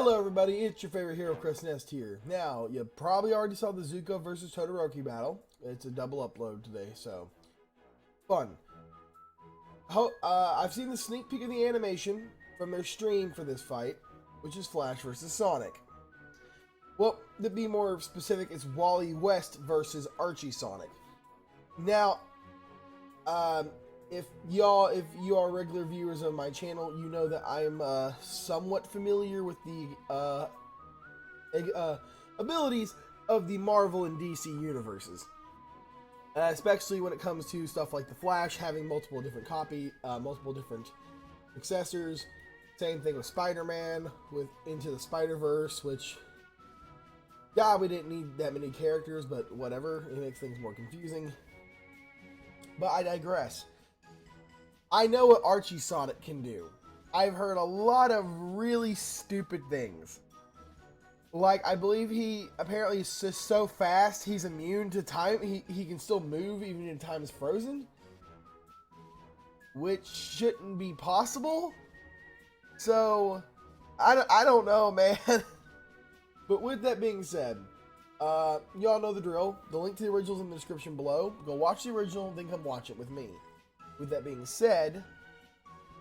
Hello everybody, it's your favorite hero, Chris Nest here. Now, you probably already saw the Zuko versus Todoroki battle. It's a double upload today, so fun. I've seen the sneak peek of the animation from their stream for this fight, which is Flash versus Sonic. Well, to be more specific, it's Wally West versus Archie Sonic. Now, if you are regular viewers of my channel, you know that I'm somewhat familiar with the abilities of the Marvel and DC universes, especially when it comes to stuff like the Flash having multiple different successors. Same thing with Spider-Man with Into the Spider-Verse, which, yeah, we didn't need that many characters, but whatever, it makes things more confusing. But I digress. I know what Archie Sonic can do. I've heard a lot of really stupid things. Like, I believe he apparently is just so fast, he's immune to time. He can still move even when time is frozen. Which shouldn't be possible. So, I don't know, man. But with that being said, y'all know the drill. The link to the original is in the description below. Go watch the original, then come watch it with me. With that being said,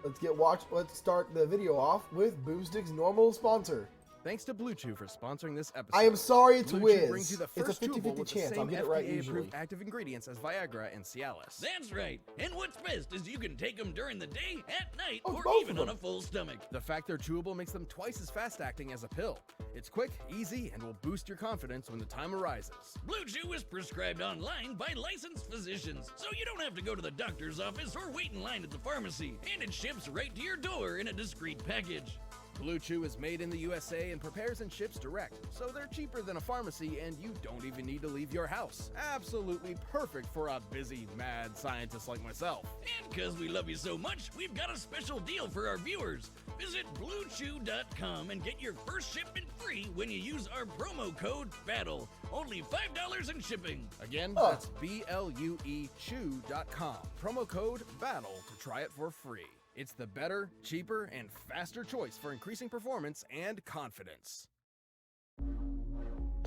let's start the video off with Boomstick's normal sponsor. Thanks to Blue Chew for sponsoring this episode. I am sorry it's Blue Chew brings Wiz. you the It's a first chewable 50-50 with chance. the I'll same get it right FDA usually. approved active ingredients as Viagra and Cialis. That's right. And what's best is you can take them during the day, at night, Oh, or both even of on a full stomach. The fact they're chewable makes them twice as fast acting as a pill. It's quick, easy, and will boost your confidence when the time arises. Blue Chew is prescribed online by licensed physicians, so you don't have to go to the doctor's office or wait in line at the pharmacy. And it ships right to your door in a discreet package. Blue Chew is made in the USA and prepares and ships direct, so they're cheaper than a pharmacy and you don't even need to leave your house. Absolutely perfect for a busy, mad scientist like myself. And because we love you so much, we've got a special deal for our viewers. Visit BlueChew.com and get your first shipment free when you use our promo code BATTLE. Only $5 in shipping. Again, that's BLUE Chew.com. Promo code BATTLE to try it for free. It's the better, cheaper, and faster choice for increasing performance and confidence.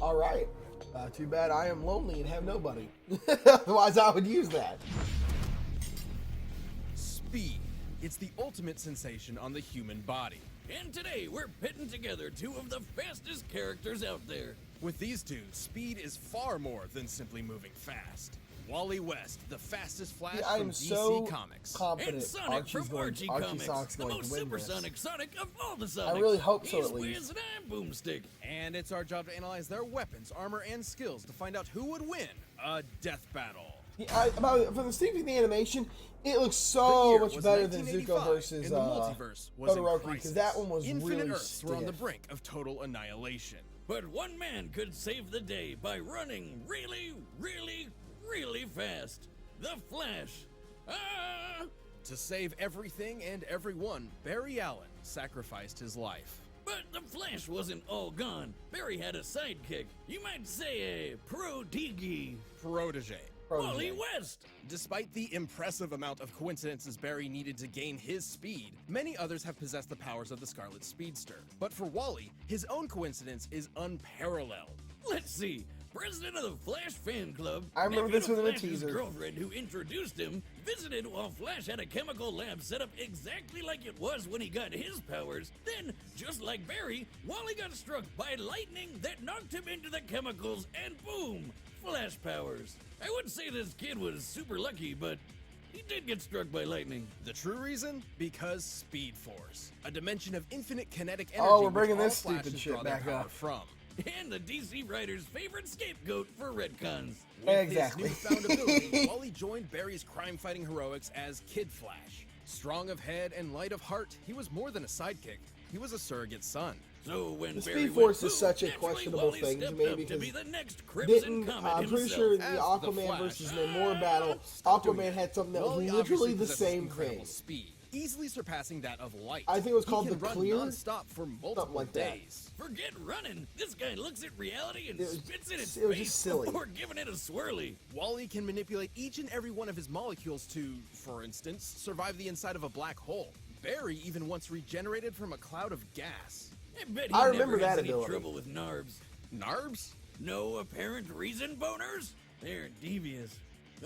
Alright. Too bad I am lonely and have nobody. Otherwise I would use that. Speed. It's the ultimate sensation on the human body. And today, we're pitting together two of the fastest characters out there. With these two, speed is far more than simply moving fast. Wally West, the fastest Flash I from am DC so Comics. confident And Sonic from Archie Comics, Sonic's the going most to win this. supersonic Sonic of all the Sonics. I really hope so, He's at least. Wiz and I'm Boomstick. And it's our job to analyze their weapons, armor, and skills to find out who would win a death battle. Yeah, from the sneak peek of the animation, it looks The so year much was better than 1985, Zuko versus and the multiverse was in Todoroki, crisis. because that one was Infinite really Earths were on the stiff. brink of total annihilation. But one man could save the day by running really, really, really fast. The Flash. Ah! To save everything and everyone, Barry Allen sacrificed his life. But the Flash wasn't all gone. Barry had a sidekick. You might say a protege. Protege. Wally West. Despite the impressive amount of coincidences Barry needed to gain his speed, many others have possessed the powers of the Scarlet Speedster. But for Wally, his own coincidence is unparalleled. Let's see. President of the Flash fan club. I remember nephew this to was in a Flash's teaser. girlfriend who introduced him visited while Flash had a chemical lab set up exactly like it was when he got his powers. Then, just like Barry, Wally got struck by lightning that knocked him into the chemicals, and boom, Flash powers. I would say this kid was super lucky, but he did get struck by lightning. The true reason? Because Speed Force, a dimension of infinite kinetic energy. Oh, we're bringing which all this stupid Flashes shit draw their back power up. from. And the DC writer's favorite scapegoat for retcons. With Exactly. his newfound ability, Wally joined Barry's crime-fighting heroics as Kid Flash. Strong of head and light of heart, he was more than a sidekick. He was a surrogate son. So when The Barry Speed Force went is such a naturally questionable Wally thing to stepped me up to because be the next Crimson Didn't Comet I'm pretty himself. sure the As the Aquaman Flash. versus Namor battle, Stop doing Aquaman it. had something that was Wally literally obviously the possesses same incredible thing. speed, easily surpassing that of light. I think it was He called can the run Clear? non-stop for multiple like that. days. Forget running. This guy looks at reality and It was- spits in its it was face just silly. before giving it a swirly. Wally can manipulate each and every one of his molecules to, for instance, survive the inside of a black hole. Barry even once regenerated from a cloud of gas. I bet he I remember never has that any ability. trouble with Narbs. Narbs? No apparent reason, boners? They're devious.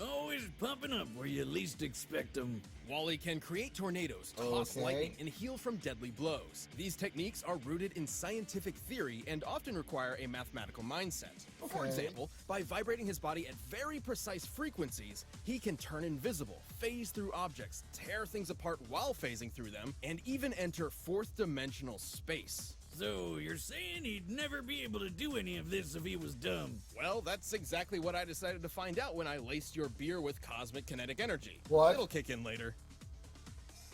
Always popping up where you least expect them. Wally can create tornadoes, toss Okay. lightning, and heal from deadly blows. These techniques are rooted in scientific theory and often require a mathematical mindset. For Okay. example, by vibrating his body at very precise frequencies, he can turn invisible, phase through objects, tear things apart while phasing through them, and even enter fourth-dimensional space. So you're saying he'd never be able to do any of this if he was dumb? Well, that's exactly what I decided to find out when I laced your beer with cosmic kinetic energy. What? It'll kick in later.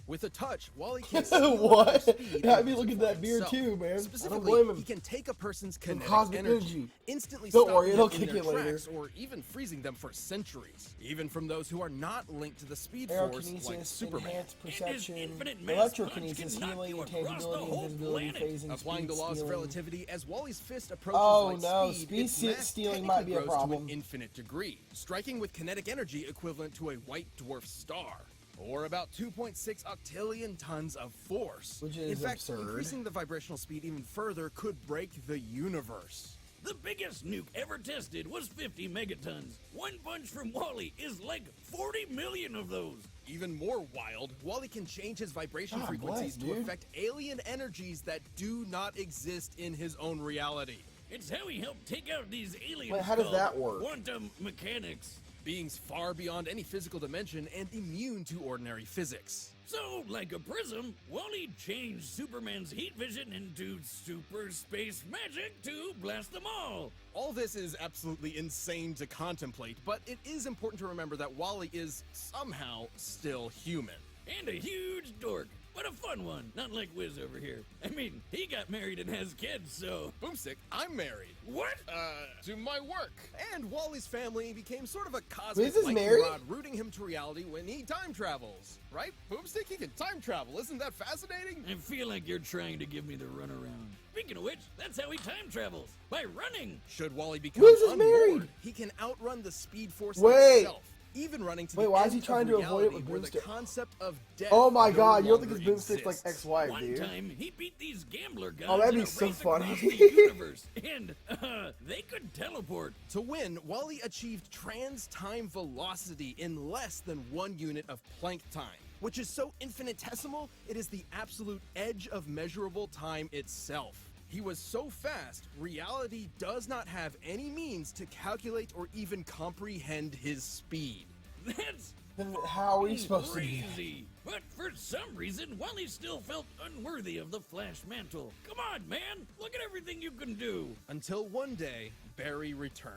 With a touch, Wally can steal What? another's speed Yeah, I'd and be looking at that beer himself. too, man. I don't Specifically, blame him. he can take a person's kinetic cosmic energy, energy. instantly Don't stopping worry, it'll them in kick their in later. tracks or even freezing them for centuries. Even from those who are not linked to the Speed Force, like Aerokinesis, Superman. enhanced perception, infinite mass punch electrokinesis, can knock healing, you across the intangibility, whole invisibility, planet. phasing, Applying speed the laws of stealing. relativity, as Wally's fist approaches Oh, light no, speed, speed its mass stealing might be a technically grows to problem. an infinite degree, striking with kinetic energy equivalent to a white dwarf star, or about 2.6 octillion tons of force. Which is in fact, absurd. increasing the vibrational speed even further could break the universe. The biggest nuke ever tested was 50 megatons. One punch from Wally is like 40 million of those. Even more wild, Wally can change his vibration God frequencies bless, to dude. affect alien energies that do not exist in his own reality. It's how he helped take out these aliens. Wait, how does called that work? Quantum mechanics. Beings far beyond any physical dimension and immune to ordinary physics. So, like a prism, Wally changed Superman's heat vision into super space magic to blast them all. All this is absolutely insane to contemplate, but it is important to remember that Wally is somehow still human. And a huge dork, but a fun one, not like Wiz over here. I mean, he got married and has kids, so... Boomstick, I'm married. What? To my work. And Wally's family became sort of a cosmic Wiz is lightning married? rod rooting him to reality when he time travels. Right? Boomstick, he can time travel. Isn't that fascinating? I feel like you're trying to give me the runaround. Speaking of which, that's how he time travels, by running. Should Wally become Wiz is unmoored, married. he can outrun the Speed Force Wait. itself. Even running to Wait, the why end is he of trying to avoid it reality with where the Boomstick? concept of death Oh my no god, you don't think longer his Boomstick's like exists. ex-wife, One dude? time, he beat these gambler guys Oh, that'd in be a so race funny. across the universe, and they could teleport. To win, Wally achieved trans-time velocity in less than 1 unit of Planck time, which is so infinitesimal, it is the absolute edge of measurable time itself. He was so fast, reality does not have any means to calculate or even comprehend his speed. That's Then how are we supposed to do that? crazy. But for some reason, Wally still felt unworthy of the Flash mantle. Come on, man! Look at everything you can do. Until one day, Barry returned.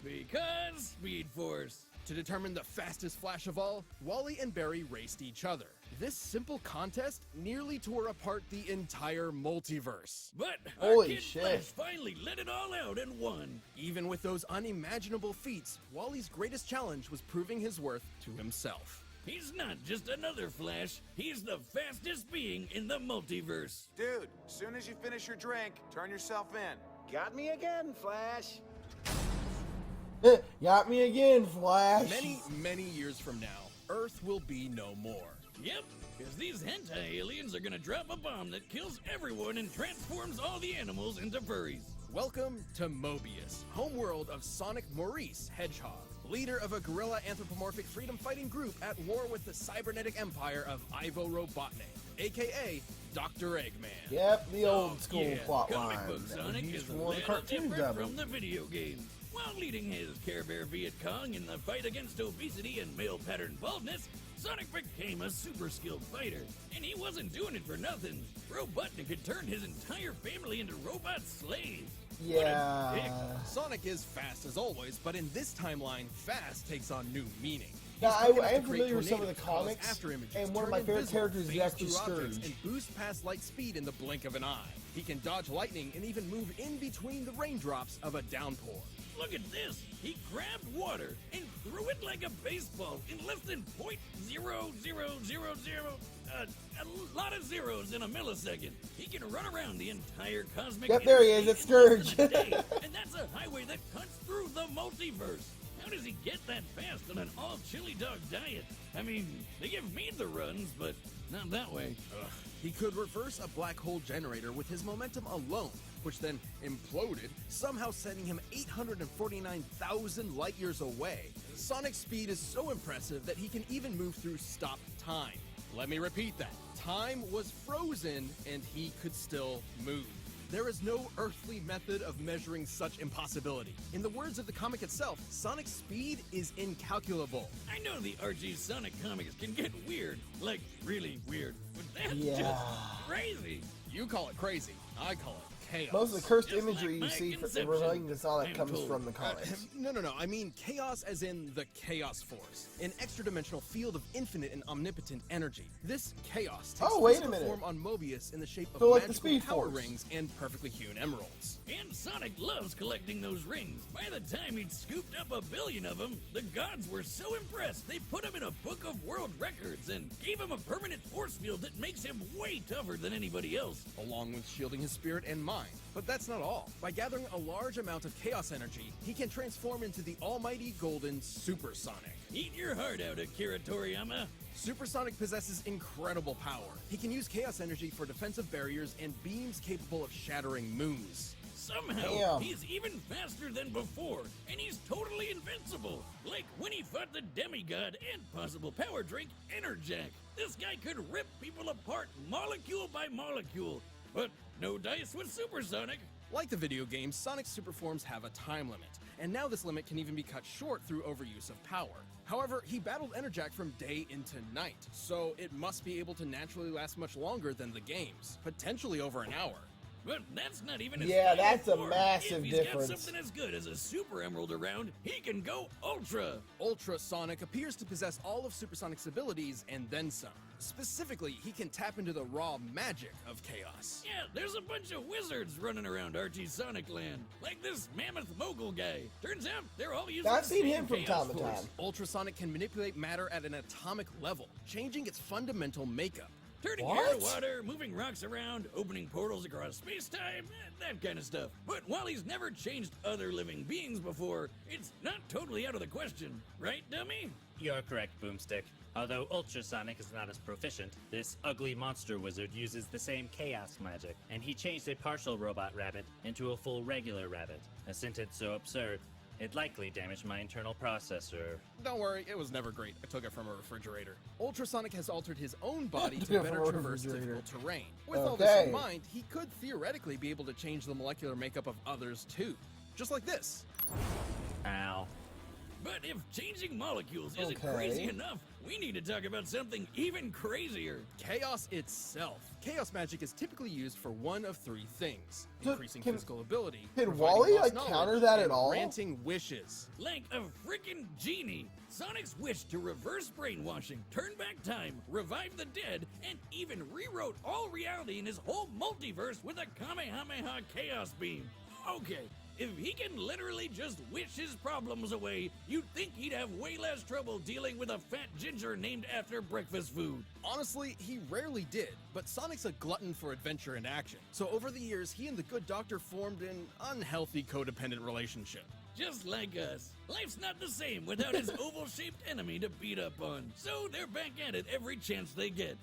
Because Speed Force. To determine the fastest Flash of all, Wally and Barry raced each other. This simple contest nearly tore apart the entire multiverse. But Holy our kid shit. Flash finally let it all out and won. Even with those unimaginable feats, Wally's greatest challenge was proving his worth to himself. He's not just another Flash, he's the fastest being in the multiverse. Dude, as soon as you finish your drink, turn yourself in. Got me again, Flash. Got me again, Flash. Many years from now, Earth will be no more. Yep, because these hentai aliens are gonna drop a bomb that kills everyone and transforms all the animals into furries. Welcome to Mobius, homeworld of Sonic Maurice Hedgehog, leader of a guerrilla anthropomorphic freedom-fighting group at war with the cybernetic empire of Ivo Robotnik, aka Dr. Eggman. Yep, the old school Yeah, plot comic line. book that was Sonic used is for a one of the little cartoons different of from it. the video game. While leading his Care Bear Viet Cong in the fight against obesity and male pattern baldness, Sonic became a super skilled fighter. And he wasn't doing it for nothing. Robotnik had turned his entire family into robot slaves. What a dick. Yeah. Sonic is fast as always, but in this timeline, fast takes on new meaning. Now, He's I quick enough am to create familiar with some of the tornadoes, cause comics, afterimages, and one of turn my favorite invisible, characters is phase actually through objects, Scourge. and boost past light speed in the blink of an eye. He can dodge lightning and even move in between the raindrops of a downpour. Look at this! He grabbed water and threw it like a baseball in less than .0000, a lot of zeros in a millisecond. He can run around the entire cosmic Yep, there he is, interstate it's in less Scourge. than a day, and that's a highway that cuts through the multiverse. How does he get that fast on an all chili dog diet? I mean, they give me the runs, but not that way. Ugh. He could reverse a black hole generator with his momentum alone, which then imploded, somehow sending him 849,000 light years away. Sonic's speed is so impressive that he can even move through stopped time. Let me repeat that. Time was frozen and he could still move. There is no earthly method of measuring such impossibility. In the words of the comic itself, Sonic's speed is incalculable. I know the Archie Sonic comics can get weird, like really weird, but that's Yeah. just crazy. You call it crazy, I call it chaos. Most of the cursed Just imagery like you see my for conception, relating to Sonic I'm comes told. from the comics. No. I mean chaos as in the Chaos Force, an extra-dimensional field of infinite and omnipotent energy. This chaos takes Oh, wait a physical minute. form on Mobius in the shape of So like the magical Speed power Force. rings and perfectly hewn emeralds. And Sonic loves collecting those rings. By the time he'd scooped up 1 billion of them, the gods were so impressed they put him in a book of world records and gave him a permanent force field that makes him way tougher than anybody else. Along with shielding his spirit and mind. But that's not all. By gathering a large amount of chaos energy, he can transform into the almighty golden Super Sonic. Eat your heart out, Akira Toriyama. Super Sonic possesses incredible power. He can use chaos energy for defensive barriers and beams capable of shattering moons. Somehow, Damn. he's even faster than before, and he's totally invincible. Like when he fought the demigod and possible power drink, Enerjack. This guy could rip people apart molecule by molecule. But no dice with Super Sonic. Like the video games, Sonic's superforms have a time limit, and now this limit can even be cut short through overuse of power. However, he battled Enerjack from day into night, so it must be able to naturally last much longer than the games, potentially over an hour. But that's not even his Yeah, final that's a form. massive If he's difference. got something as good as a Super Emerald around, he can go Ultra. Ultra Sonic appears to possess all of Super Sonic's abilities and then some. Specifically, he can tap into the raw magic of chaos. Yeah, there's a bunch of wizards running around Archie Sonic Land, like this mammoth mogul guy. Turns out they're all using I've the seen same him from Chaos time to Force. time. Ultra Sonic can manipulate matter at an atomic level, changing its fundamental makeup. Turning What? air to water, moving rocks around, opening portals across space-time, that kind of stuff. But while he's never changed other living beings before, it's not totally out of the question. Right, dummy? You're correct, Boomstick. Although Ultrasonic is not as proficient, this ugly monster wizard uses the same chaos magic, and he changed a partial robot rabbit into a full regular rabbit. A sentence so absurd, it likely damaged my internal processor. Don't worry, it was never great. I took it from a refrigerator. Ultrasonic has altered his own body to From better a traverse refrigerator. difficult terrain. With all this Okay. in mind, he could theoretically be able to change the molecular makeup of others too. Just like this. Ow. But if changing molecules isn't Okay. crazy enough, we need to talk about something even crazier. Chaos itself. Chaos magic is typically used for one of three things: So, increasing can- physical ability, can providing Wally, lost like, knowledge, counter that at and all? granting wishes. Like a freaking genie. Sonic's wish to reverse brainwashing, turn back time, revive the dead, and even rewrote all reality in his whole multiverse with a Kamehameha Chaos Beam. Okay, if he can literally just wish his problems away, you'd think he'd have way less trouble dealing with a fat ginger named after breakfast food. Honestly, he rarely did, but Sonic's a glutton for adventure and action. So over the years, he and the Good Doctor formed an unhealthy codependent relationship. Just like us. Life's not the same without his oval-shaped enemy to beat up on. So they're back at it every chance they get.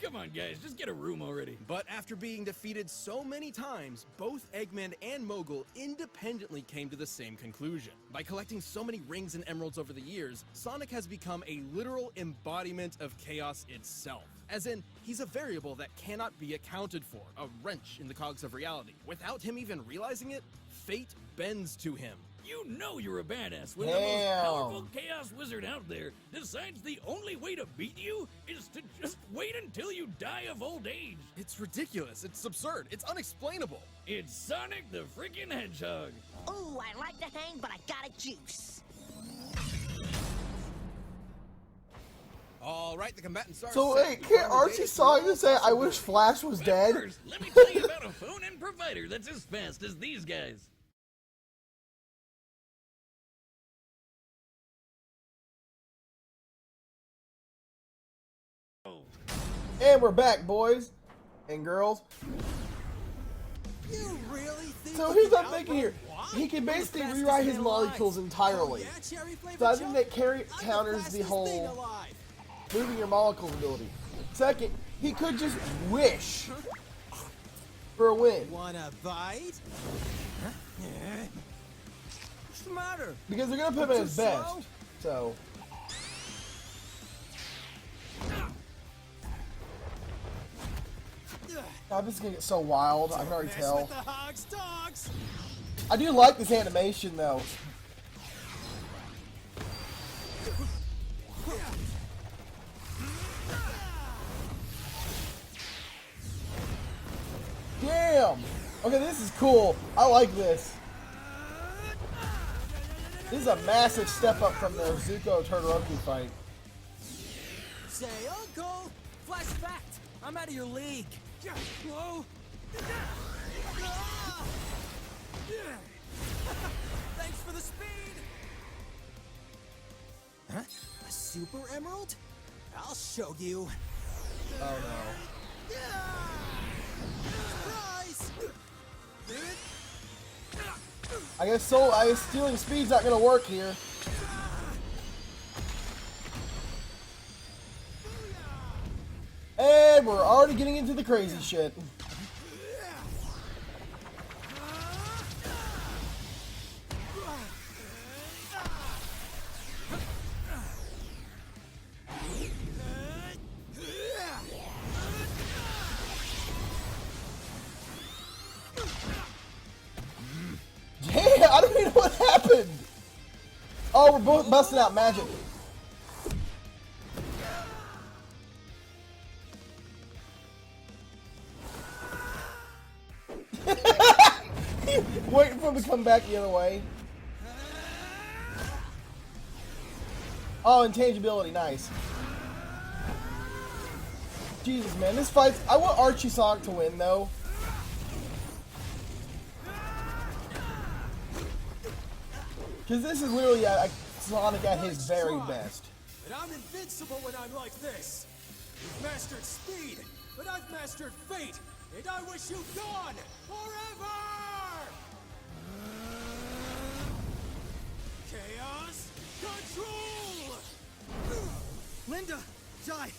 Come on, guys, just get a room already. But after being defeated so many times, both Eggman and Mogul independently came to the same conclusion. By collecting so many rings and emeralds over the years, Sonic has become a literal embodiment of chaos itself. As in, he's a variable that cannot be accounted for, a wrench in the cogs of reality. Without him even realizing it, fate bends to him. You know you're a badass when the most Damn. powerful chaos wizard out there decides the only way to beat you is to just wait until you die of old age. It's ridiculous, it's absurd, it's unexplainable. It's Sonic the freaking Hedgehog. Ooh, I like the hang, but I got a juice. All right, the combatants are So set. wait, can't Archie Sonic just say, "I wish Flash was But dead"? first, let me tell you about a phone-in provider that's as fast as these guys. And we're back, boys and girls. You really think So you here's can what I'm thinking here. outrun he can basically rewrite his molecules entirely. So I think that counters the whole moving your molecules ability. Second, he could just wish for a win. Wanna bite? What's the matter? Because they're gonna put him at his best. So God, this is gonna get so wild, I can already tell. I do like this animation though. Damn! Okay, this is cool. I like this. This is a massive step up from the Zuko Todoroki fight. Say, Uncle! Flash fact! I'm out of your league! Whoa! Thanks for the speed! Huh? A super emerald? I'll show you. Oh no. Surprise! I guess stealing speed's not gonna work here. And we're already getting into the crazy shit. Damn, I don't even know what happened. Oh, we're both busting out magic. Waiting for him to come back the other way. Oh, intangibility, nice. Jesus, man, this fight. I want Archie Sonic to win, though. Because this is literally Sonic at his very best. But I'm invincible when I'm like this. You've mastered speed, but I've mastered fate, and I wish you gone forever! Chaos control! Linda, Jai,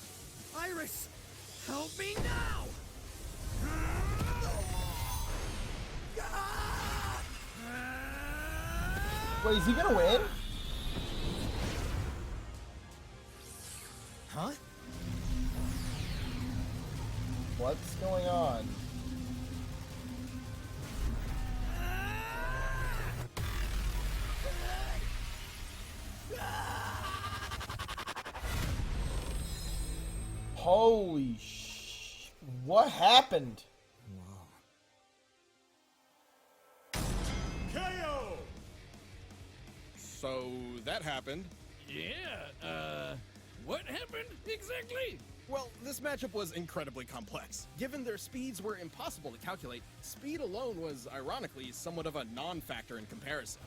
Iris, help me now! Wait, is he gonna win? Huh? What's going on? Holy sh! What happened? KO! So that happened. Yeah, what happened exactly? Well, this matchup was incredibly complex. Given their speeds were impossible to calculate, speed alone was, ironically, somewhat of a non-factor in comparison.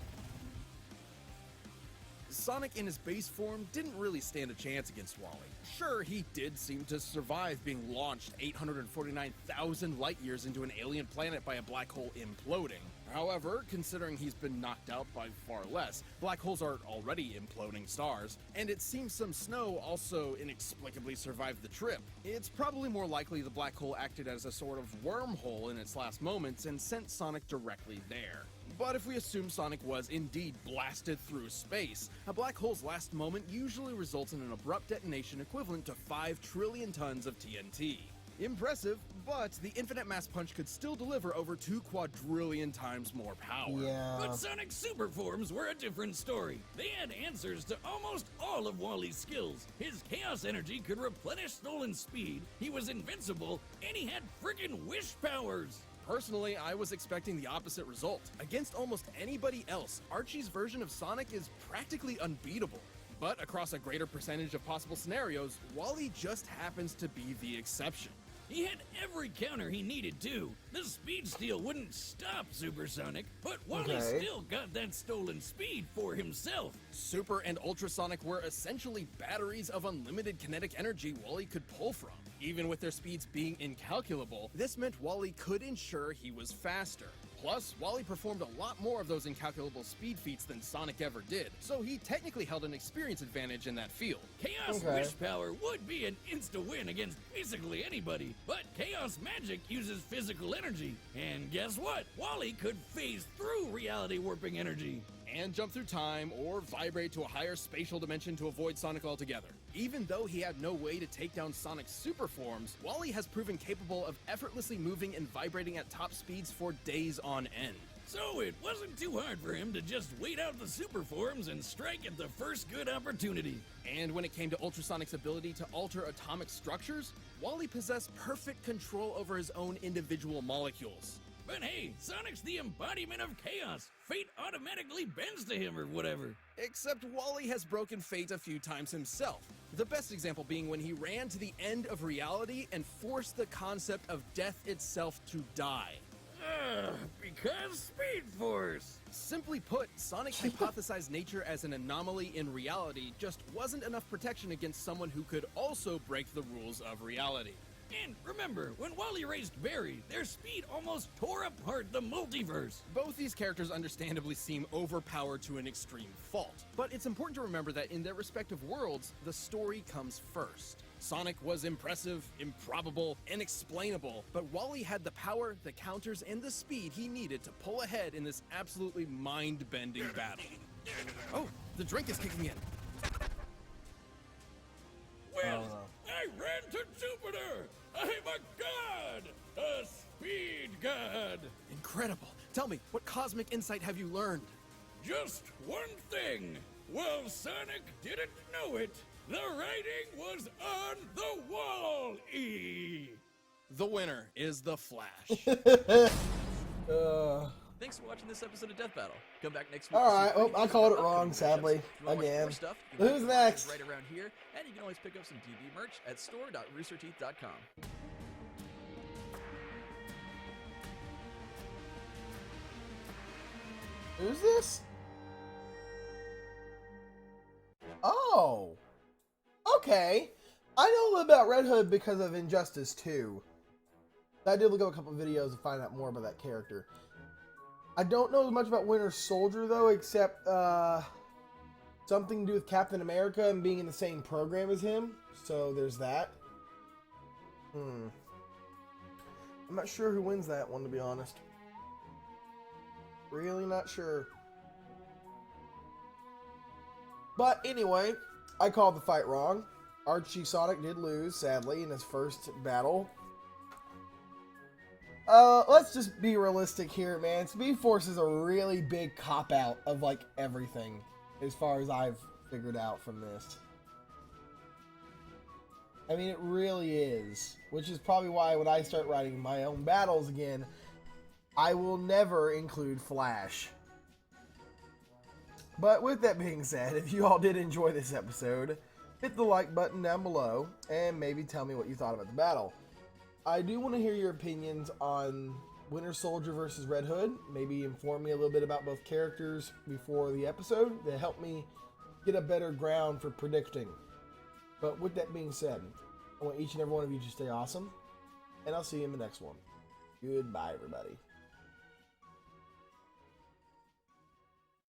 Sonic in his base form didn't really stand a chance against Wally. Sure, he did seem to survive being launched 849,000 light years into an alien planet by a black hole imploding. However, considering he's been knocked out by far less, black holes are already imploding stars, and it seems some snow also inexplicably survived the trip. It's probably more likely the black hole acted as a sort of wormhole in its last moments and sent Sonic directly there. But if we assume Sonic was indeed blasted through space, a black hole's last moment usually results in an abrupt detonation equivalent to 5 trillion tons of TNT. Impressive, but the infinite mass punch could still deliver over 2 quadrillion times more power. Yeah. But Sonic's super forms were a different story. They had answers to almost all of Wally's skills. His chaos energy could replenish stolen speed, he was invincible, and he had friggin' wish powers. Personally, I was expecting the opposite result. Against almost anybody else, Archie's version of Sonic is practically unbeatable. But across a greater percentage of possible scenarios, Wally just happens to be the exception. He had every counter he needed too. The speed steal wouldn't stop Supersonic, but Wally Okay. still got that stolen speed for himself. Super and Ultrasonic were essentially batteries of unlimited kinetic energy Wally could pull from. Even with their speeds being incalculable, this meant Wally could ensure he was faster. Plus, Wally performed a lot more of those incalculable speed feats than Sonic ever did, so he technically held an experience advantage in that field. Chaos Okay. Wish Power would be an insta-win against basically anybody, but Chaos Magic uses physical energy. And guess what? Wally could phase through reality warping energy. And jump through time or vibrate to a higher spatial dimension to avoid Sonic altogether. Even though he had no way to take down Sonic's super forms, Wally has proven capable of effortlessly moving and vibrating at top speeds for days on end. So it wasn't too hard for him to just wait out the super forms and strike at the first good opportunity. And when it came to Ultrasonic's ability to alter atomic structures, Wally possessed perfect control over his own individual molecules. But hey, Sonic's the embodiment of chaos. Fate automatically bends to him or whatever. Except Wally has broken fate a few times himself. The best example being when he ran to the end of reality and forced the concept of death itself to die. Because Speed Force. Simply put, Sonic hypothesized nature as an anomaly in reality just wasn't enough protection against someone who could also break the rules of reality. And remember, when Wally raced Barry, their speed almost tore apart the multiverse. Both these characters understandably seem overpowered to an extreme fault, but it's important to remember that in their respective worlds, the story comes first. Sonic was impressive, improbable, inexplainable, but Wally had the power, the counters, and the speed he needed to pull ahead in this absolutely mind-bending battle. Oh, the drink is kicking in. Well, I ran to Jupiter! I'm a god! A speed god! Incredible. Tell me, what cosmic insight have you learned? Just one thing. Well, Sonic didn't know it. The writing was on the wall, E! The winner is the Flash. Thanks for watching this episode of Death Battle. Come back next week. All to see right. three Oh, I episodes called of it wrong, upcoming sadly. matchups. If you wanna watch Again. more stuff, you can Who's find the next? right around here, and you can always pick up some DB merch at store.roosterteeth.com. Who's this? Oh. Okay. I know a little about Red Hood because of Injustice 2. I did look up a couple of videos to find out more about that character. I don't know as much about Winter Soldier, though, except something to do with Captain America and being in the same program as him. So there's that. I'm not sure who wins that one, to be honest. Really not sure. But anyway, I called the fight wrong. Archie Sonic did lose, sadly, in his first battle. Let's just be realistic here, man. Speed Force is a really big cop-out of, like, everything, as far as I've figured out from this. I mean, it really is. Which is probably why when I start writing my own battles again, I will never include Flash. But with that being said, if you all did enjoy this episode, hit the like button down below, and maybe tell me what you thought about the battle. I do want to hear your opinions on Winter Soldier versus Red Hood. Maybe inform me a little bit about both characters before the episode to help me get a better ground for predicting. But with that being said, I want each and every one of you to stay awesome, and I'll see you in the next one. Goodbye, everybody.